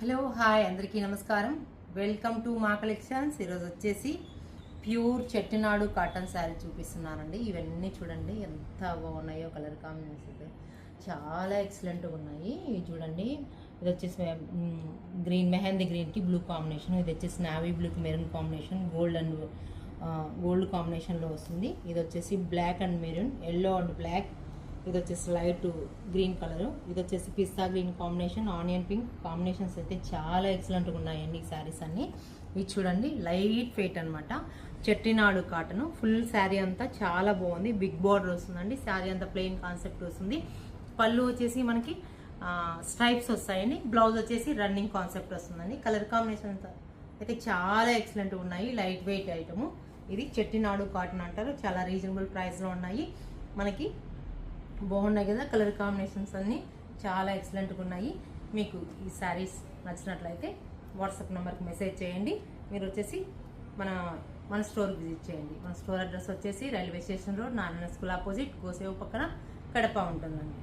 Hello hi అందరికీ నమస్కారం. Welcome to మా కలెక్షన్స్. ఈరోజు వచ్చేసి ప్యూర్ చెట్టినాడు కాటన్ శారీ చూపిస్తున్నానండి. ఇవన్నీ చూడండి ఎంత బాగున్నాయో, కలర్ కాంబినేషన్స్ అయితే చాలా ఎక్సలెంట్గా ఉన్నాయి. ఇవి చూడండి, ఇది వచ్చేసి గ్రీన్, మెహందీ గ్రీన్కి బ్లూ కాంబినేషన్, ఇది వచ్చేసి నావీ బ్లూకి మెరూన్ కాంబినేషన్, గోల్డ్ కాంబినేషన్లో వస్తుంది. ఇది వచ్చేసి black and maroon, yellow and black, ఇది వచ్చేసి లైట్ గ్రీన్ కలర్, ఇది వచ్చేసి pista green combination, onion pink combinations అయితే చాలా ఎక్సలెంట్గా ఉన్నాయండి ఈ శారీస్ అన్ని. ఇది చూడండి లైట్ వెయిట్ అనమాట, చెట్టినాడు కాటన్. ఫుల్ శారీ అంతా చాలా బాగుంది, బిగ్ బార్డర్ వస్తుందండి. శారీ అంతా ప్లెయిన్ కాన్సెప్ట్ వస్తుంది. పళ్ళు వచ్చేసి మనకి స్ట్రైప్స్ వస్తాయండి. బ్లౌజ్ వచ్చేసి రన్నింగ్ కాన్సెప్ట్ వస్తుందండి. కలర్ కాంబినేషన్ అయితే చాలా ఎక్సలెంట్గా ఉన్నాయి. Light weight item. ఇది చెట్టినాడు కాటన్ అంటారు. చాలా రీజనబుల్ ప్రైస్లో ఉన్నాయి, మనకి బాగున్నాయి కదా. కలర్ కాంబినేషన్స్ అన్నీ చాలా ఎక్సలెంట్గా ఉన్నాయి. మీకు ఈ శారీస్ నచ్చినట్లయితే వాట్సాప్ నెంబర్కి మెసేజ్ చేయండి. మీరు వచ్చేసి మన స్టోర్కి విజిట్ చేయండి. మన స్టోర్ అడ్రస్ వచ్చేసి railway station road, Narayana school opposite, గోసేవ పక్కన, కడప ఉంటుందండి.